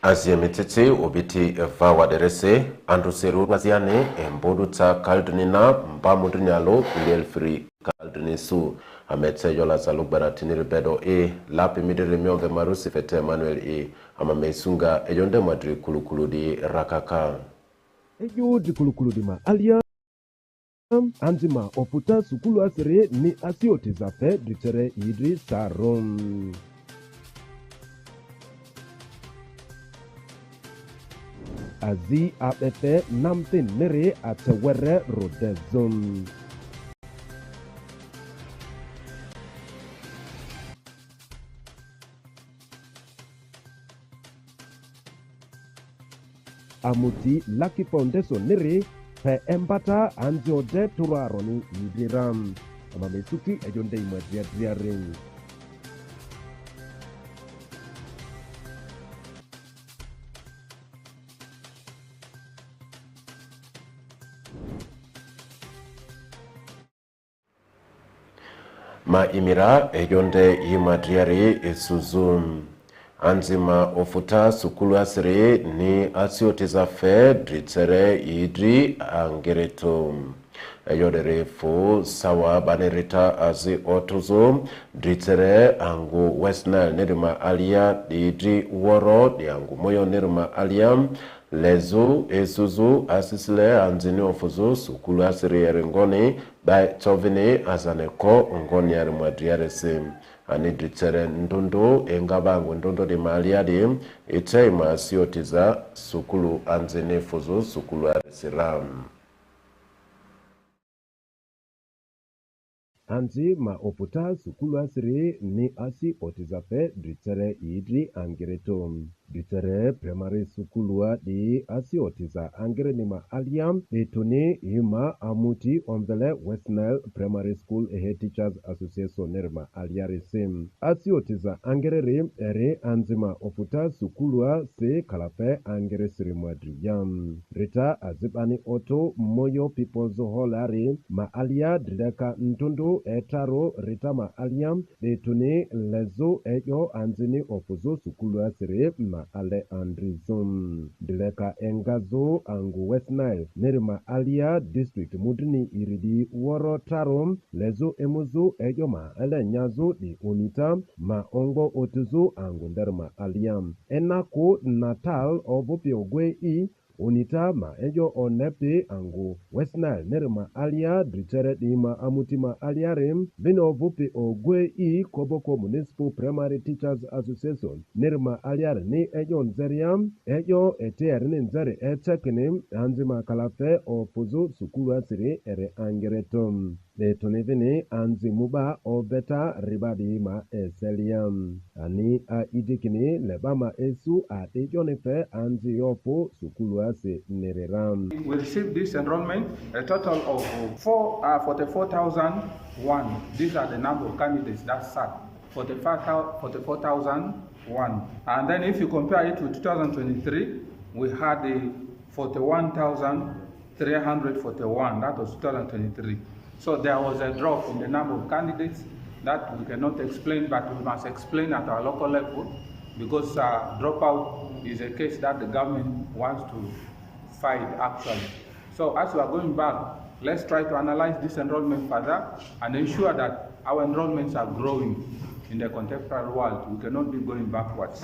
Aziamitete obiti vawa derese andruseru baziane embodutsa kaldunina mbamudrinyalo ilelfri kaldunisu ametse yola zalugbara tiniribedo lapi midiri mionge marusi fete Emmanuel amamesunga eyonde madri kulukulu di rakaka ejo di kulukulu di ma alia anzima oputa sukulu asere ni asiote zafe dritere idri saron. Azi apepe namte nere atewere rodezon. Amuti Lucky Foundation nere pe embata anjode turaroni idiram. Amamesuki ejonde imadriadriaring. ma imira ejonde imadriari esuzum anzima ofuta sukulu asiri ni asiotiza fe dritere idri angereto eyodere fu sawa banerita azi otuzo dritere angu westnile nirima alia idri woro di angu moyo nirima alia lezu esuzu asisile anzini ofuzu sukulu asiri eringoni bai tovini azaneko ngoni yarimwadriarese ani dritere ndundu engabangu ndundu di maliadi iteima asiotiza sukulu anzini fuzu sukulu arisiram. Anzi ma oputa sukulu asiri ni asi otizafe dritere idri angereto. Dritere primary sukulua di asi otiza angere ni ma aliam etone ima amuti onvele West Nile Primary School Head Teachers Association nerma aliare sim. Asi otiza angere rim ere anzima oputa sukulua se kalafe angere sirimadriyam. Rita azibani oto moyo people's holari ma alia drileka ntundu etaro ritama aliam etune lezo eyo anzini ofuzo sukulu asire ma ale andrizum dileka engazo angu West Nile nerima alia district mudini iridi woro tarom lezo emuzo eyo ma ele nyazo di unita ma ongo otuzo angu nderma aliam enako natal obupi ogwe unita ma ejo onepe angu West Nile nerima alia dritere dima amutima aliarim bino vupi ogwe koboko Municipal Primary Teachers Association nerima aliar ni ejo nzeriam ejo eterini nzeri etekinim anzima kalafe ofuzu sukulu asiri ere angeretum Tonevini anzi muba obeta ribadi ma eseliam ani a idikini lebama esu a dejonefe anzi yopo sukulu ase nereram. We received this enrollment, a total of 44,001. These are the number of candidates that sat, 44,001. And then if you compare it with 2023, we had a 41,341. That was 2023. So there was a drop in the number of candidates that we cannot explain, but we must explain at our local level because dropout is a case that the government wants to fight actually. So as we are going back, let's try to analyze this enrollment further and ensure that our enrollments are growing in the contemporary world. We cannot be going backwards.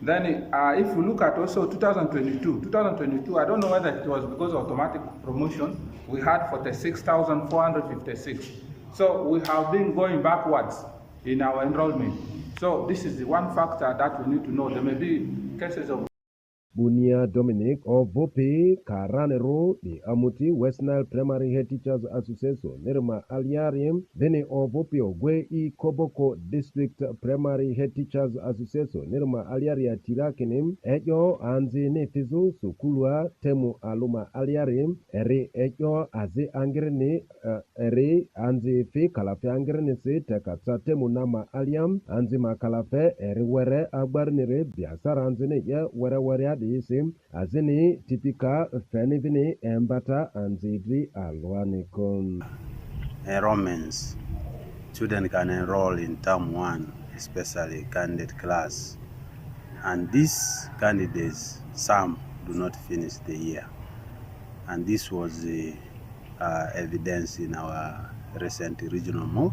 Then if we look at also 2022, I don't know whether it was because of automatic promotion, we had 46,456. So we have been going backwards in our enrollment. So this is the one factor that we need to know. There may be cases of Bunia Dominic of Vope Karanero, the Amuti West Nile Primary Head Teachers Association, Nerma Aliarium, Bene of Vope Ogwe Koboko District Primary Head Teachers Association, Nerma Aliaria Tirakenim, Ejo Anzi Nefizu, Sukulua, Temu Aluma Aliarim, Ere Ejo Aze Angrene, Ere Anzi Fe Kalafe Angrene Se, Tekata Temu Nama Aliam, Anzi Makalafe, Ere Were Agbarnere, Biasar Anzine, Were isim azini tipika fenivini embata anzidri alwanikon. And these candidates, some do not finish the year. And this was the evidence in our recent regional move.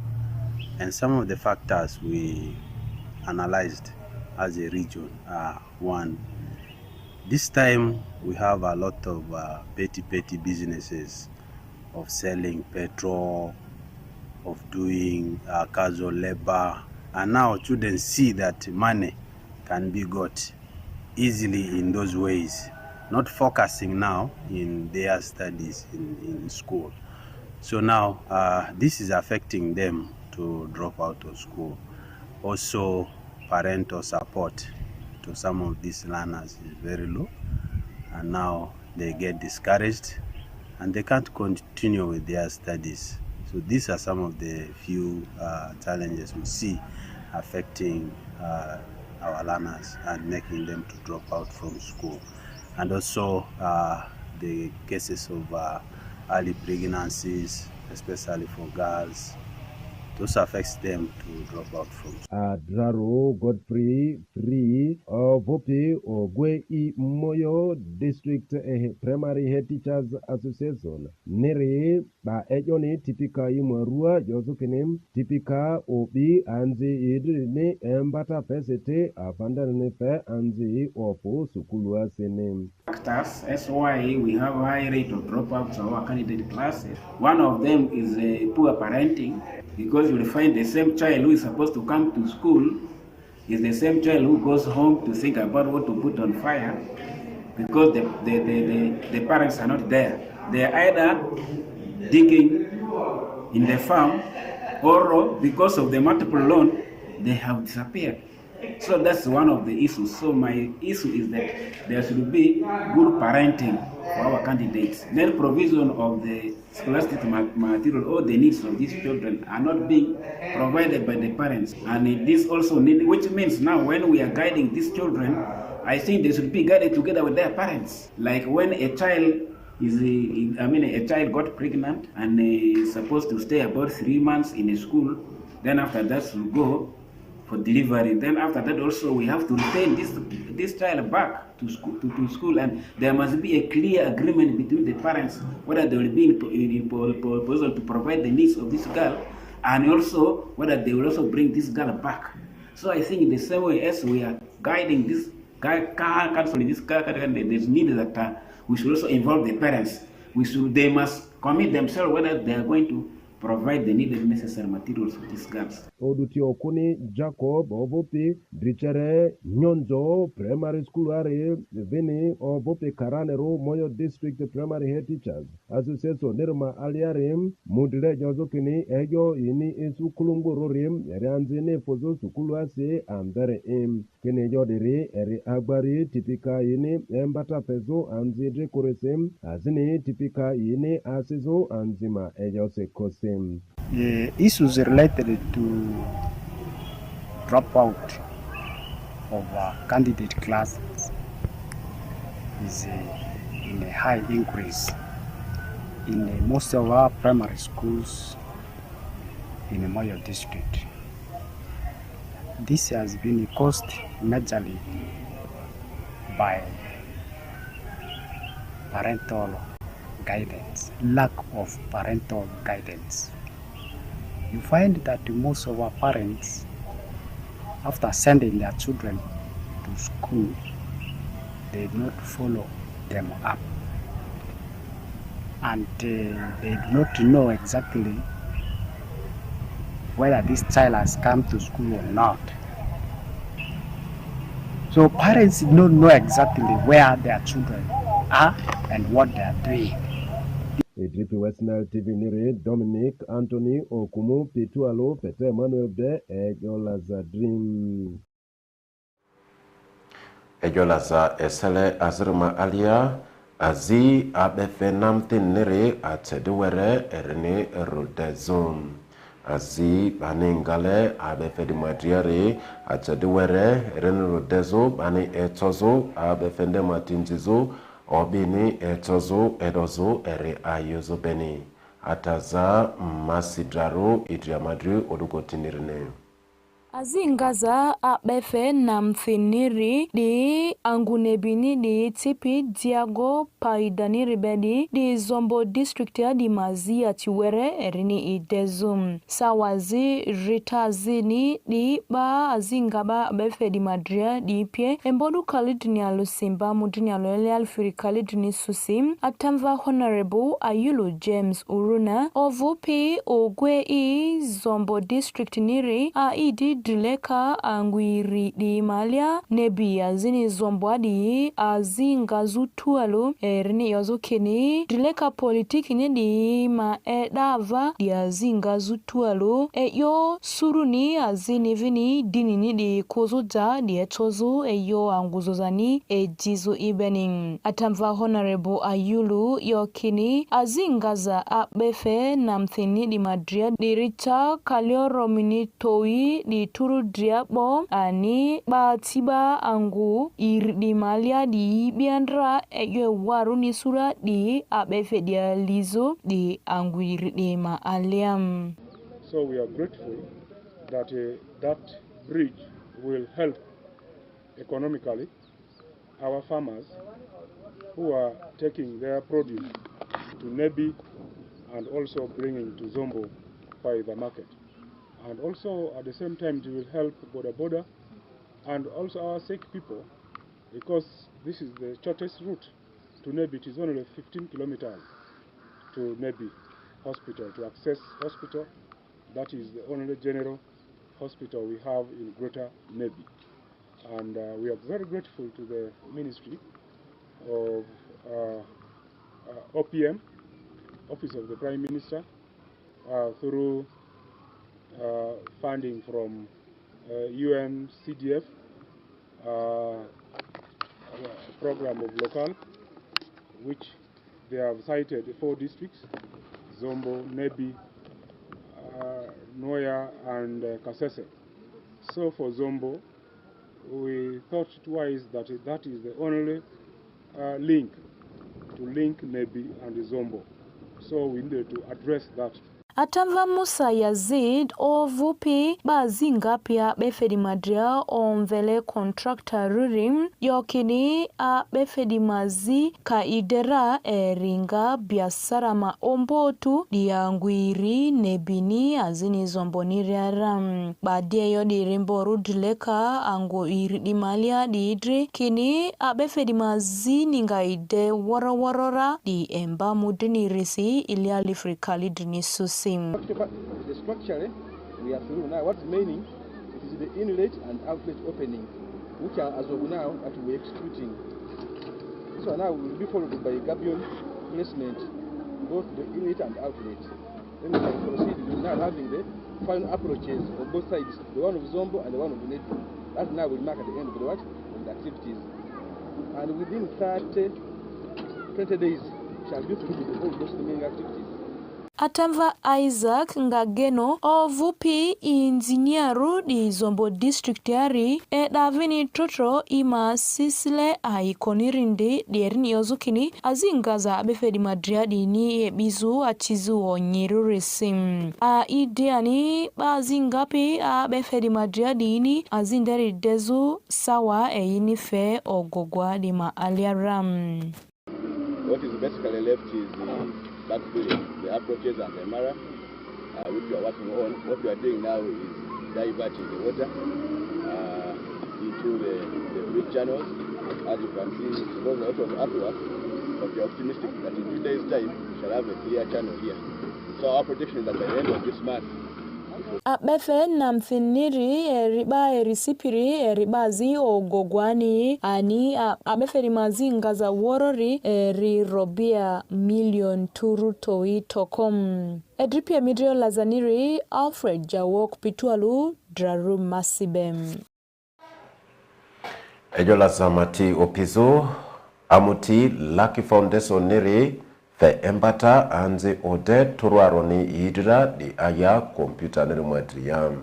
And some of the factors we analyzed as a region are: one, this time we have a lot of petty businesses of selling petrol, of doing casual labor, and now children see that money can be got easily in those ways, not focusing now in their studies in school. So now this is affecting them to drop out of school. Also, parental support to some of these learners is very low, and now they get discouraged and they can't continue with their studies. So these are some of the few challenges we see affecting our learners and making them to drop out from school. And also the cases of early pregnancies, especially for girls, those affects them to drop out from school. Draro Godfrey Free Vopi Ogwe I Moyo District Primary Head Teachers Association Nere ba ejoni tipika imwarua Jozukinim tipika obi anzi idrini embata pesete afandane pe anzi opo sukulua senem. Factors, that's why we have a high rate of dropouts of our candidate classes. One of them is poor parenting, because you will find the same child who is supposed to come to school is the same child who goes home to think about what to put on fire, because the parents are not there. They are either digging in the farm, or because of the multiple loan, they have disappeared. So that's one of the issues. So my issue is that there should be good parenting for our candidates. Then provision of the scholastic material or the needs of these children are not being provided by the parents. And this also need, which means now when we are guiding these children, I think they should be guided together with their parents. Like when a child a child got pregnant and is supposed to stay about 3 months in a school, then after that will go for delivery. Then after that also we have to return this child back to school, and there must be a clear agreement between the parents whether they will be in position to provide the needs of this girl, and also whether they will also bring this girl back. So I think in the same way as we are guiding this counseling this girl, there's need that we should also involve the parents. They must commit themselves whether they are going to provide the needed necessary materials for these girls. Odutio Kuni Jacob Ovopi Drichere Nyonzo Primary School Are Vini Ovopi Karanero Moyo District Primary Head Teachers Association Nirma Aliarim Mudre Jozokini Ejo Ini Isu Kulungurorim Ranzine Pozo Sukuluase Ambere Im Kenejo Dere Eri Agbari Tipika Ini Embata Pezo Anzidre Kuresim Azini Tipika Ini Asizo Anzima Ejo Sekose. The issues related to dropout of candidate classes is in a high increase in most of our primary schools in the Moyo district. This has been caused majorly by parental guidance, lack of parental guidance. You find that most of our parents, after sending their children to school, they do not follow them up, and they do not know exactly whether this child has come to school or not. So parents do not know exactly where their children are and what they are doing. Idripi Western TV Nire Dominic Anthony Okumu Pitualo Pete Emmanuel De LAZA Dream. LAZA Esele Azrma Alia Azi Abefe Namtin Nire Atedwere Erne Rodezum Azi Baningale Abefe di Madriare Atedwere Erne Rodezo Bani Etozo Abefende Matinzizo Obini etozo edozo ere ayozo beni ataza masidraro idriamadri odugotinirne. Azingaza abefe na mfiniri di angunebini di tipi diago paidaniri bedi di Zombo district ya di mazi atiwere erini idezum. Sawazi ritazini di ba azingaba abefe di madria di pie embodu kalidini alusimba mudini alole alfiri kalidini susim atamva Honorable Ayulu James Uruna ovupi ogwe Zombo district niri aidi dileka angwiri di malia nebi azini Zombo di azinga zutualo erini yozukini dileka politiki ni di ma edava di azinga zutualo yo suruni azini vini dini ni di kuzuda di etozu yo anguzozani jizu ibening atamva Honorable Ayulu yokini azingaza abefe na mthini di madria di richa kalio romini toi di turu driabo ani batiba angu di malia di biandra waru ni sura di abefe dia lizo di angu di maaliam. So we are grateful that that bridge will help economically our farmers who are taking their produce to Nebi and also bringing to Zombo by the market. And also at the same time it will help border and also our sick people, because this is the shortest route to Nebi. It is only 15 kilometers to Nebi hospital, to access hospital. That is the only general hospital we have in Greater Nebi. And we are very grateful to the Ministry of OPM, Office of the Prime Minister, through funding from UNCDF, program of local, which they have cited 4 districts: Zombo, Nebi, Noya, and Kasese. So for Zombo, we thought twice that that is the only link to link Nebi and Zombo. So we needed to address that. Atamva Musa Yazid ovupi bazinga pia befedi madria onvele contractor rurim yokini a befedi mazi kaidera eringa biasara maombotu diangwiri nebini azini zomboniri aram badie yodi rimbo rudleka ango iri di malia di idri kini a befedi mazi ninga ide warawarora di emba mudini risi iliali frikali dinisus. The structure we are through now. What's remaining is the inlet and outlet opening, which are as of now that we're executing. So now will be followed by gabion placement, both the inlet and outlet. Then we can proceed with now having the final approaches on both sides, the one of Zombo and the one of Nebi. That now will mark at the end of the what? Of the activities. And within 20 days shall be through with all those remaining activities. Atamva Isaac Ngageno ovupi injinieru di Zombo district yari davini trotro ima sisile aikonirindi dierini yozukini azingaza abefedi madriadi ni bizu achizu onyiru resim ideani bazingapi abefedi madriadi ni azindari dezu sawa eyini fe ogogwa di maaliaram. What is basically left is the approaches and the Mara, which we are working on. What we are doing now is diverting the water into the bridge channels. As you can see, it was a lot of earthwork, but we are optimistic that in 2 days' time we shall have a clear channel here. So our prediction is that by the end of this month, abefe na mfiniri eriba erisipiri eribazi ogogwani ani abefe rimazi ngaza worori erirobia million turu toi tokom. Edripia midrio lazaniri Alfred Jawok Pitualu Draru Masibem. Ejo lazamati opizo amuti Lucky Foundation niri fe embata anze ode turwaroni idra di aya computer niri mwadriyam.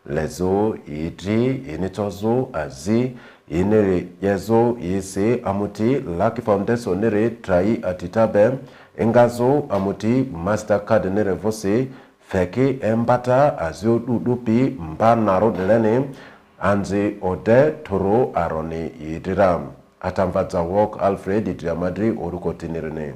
Lezo idri initozo azi iniri yezo yisi amuti Lucky Foundation niri trai atitabe engazo amuti Mastercard niri vosi feki embata azio dudupi mbanaro delene anzi ode toro aroni yidira atamvaza walk Alfred Idriamadri orukotinirene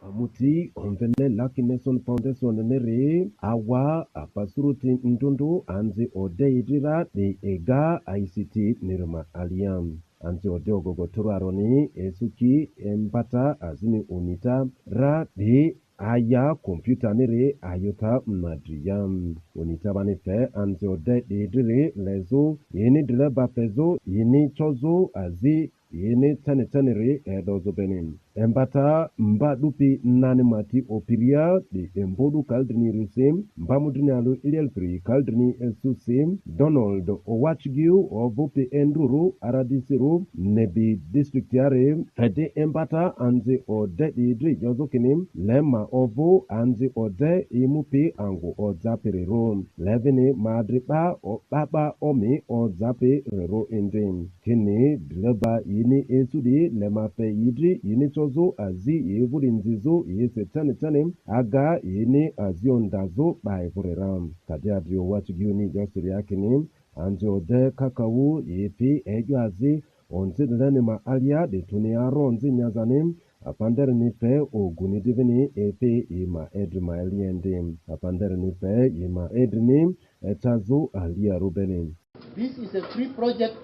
Amuti onvene Lucky Nelson Foundation nere awa apasuruti ndundu anzi ode idira de ega ICT nirma aliam anzi ode ogogo turaroni esuki embata azini unita ra de aya computer nere ayota madriyam unita banife anzi ode idire lezo yeni dire bapezo yeni chozo azi yene tane edozo benin embata mba dupi nane mati opiria de embodu kaldrini rusim mba mudrinalo ilelpri kaldrini elsusim Donald Owachgiu ovupi enduru aradisiru nebi district yare fede embata anzi ode idri jozokinim lema ovu anzi ode imupi angu odzapiri ro levini madriba o baba omi odzapi rero indim kini dileba yini esudi lemafe yidri yini chozo azi yevuri nzizo yese tane aga yini aziondazo baevureram kadi adrio wachigiuni josiri yakini anzi ode kakawu yepi ejo azi onzi ma alia de tuniaro onzi nyazanim apandere nipe oguni divini epe ima edrima eliendim apandere nipe ima edrim etazo alia rubenim. This is a free project.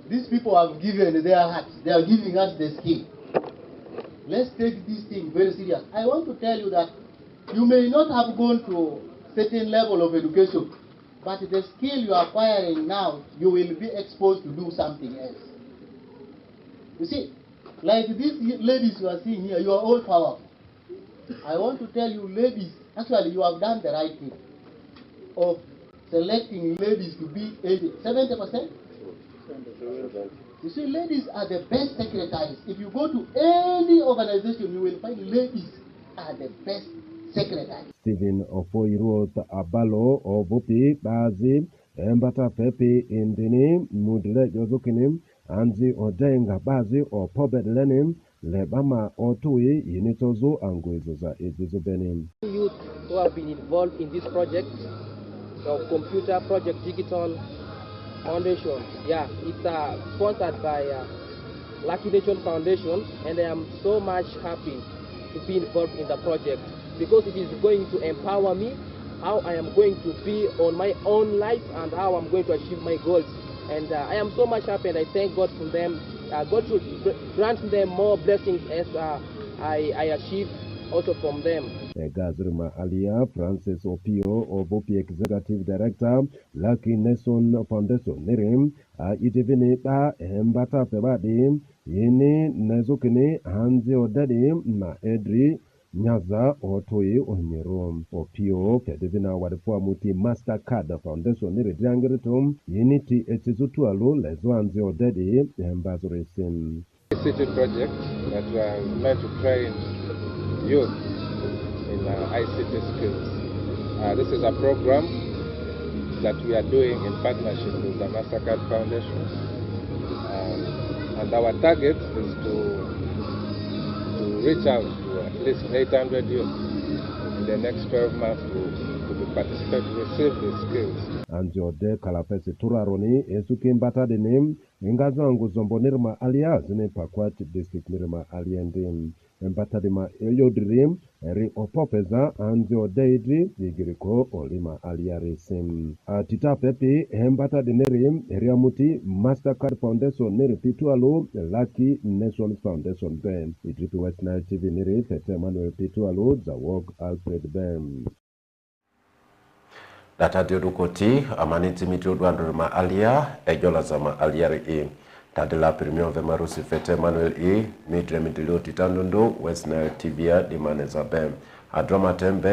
These people have given their hearts. They are giving us the skill. Let's take this thing very serious. I want to tell you that you may not have gone to certain level of education, but the skill you are acquiring now, you will be exposed to do something else. You see, like these ladies you are seeing here, you are all powerful. I want to tell you, ladies, actually you have done the right thing of selecting ladies to be 70%. You see, ladies are the best secretaries. If you go to any organization, you will find ladies are the best secretaries. Stephen Ofoiro Abalo Ovopi Bazi Embata Pepe Indini Mudle Jozokinim Anzi Odenga Bazi or Pobet Lenim Lebama Otui Yinitozo Anguizoza Ejizobenim. Youth who have been involved in this project of Computer Project Digital Foundation. Yeah, it's sponsored by Lucky Nation Foundation, and I am so much happy to be involved in the project because it is going to empower me how I am going to be on my own life and how I'm going to achieve my goals. And I am so much happy, and I thank God for them. God should grant them more blessings as I achieve also from them. Gazrima Alia, Francis Opio, Ovopi Executive Director, Lucky Nelson Foundation, Nirim, Idevine, Embata Febadi, Yini Nezokine, Hanzi Odadi, Ma Edri, Nyaza, Otoe, Onirom, Opio, Kedivina Wadepua Muti, Mastercard Foundation, Niri Jangretum, Unity Etizutualo, Lezuanzi Odadi, Embazurisim. City project that we are meant to train youth in ICT skills. This is a program that we are doing in partnership with the Mastercard Foundation, and our target is to reach out to at least 800 youth in the next 12 months to participate, to receive these skills. Anjode Kalapesi Turaroni, Esukim Bata de name, Ingazangu Zombo Nirma Alia, Zine Pakwat District Nirma Aliendim. Embatadima Eliodrim, Eri Opopeza, Anjo Deidri, Vigirico, Olima Aliaresim. Tita Pepe, Embata de Nerim, Eriamuti, Mastercard Foundation, Neri Pitualo, Lucky Nation Foundation Ben. It West Nile TV Neri, Fete Manuel Pitualo, Zawok Alfred Ben. Data Diodukoti, Amaniti Mitudwandrima Alia, Ejolazama Aliari. Tadela Premium Vemarusi Fete Manuel E. Mitre Mitilio Titandundo, West Nile TV, Dimaneza Ben. Adramatembe.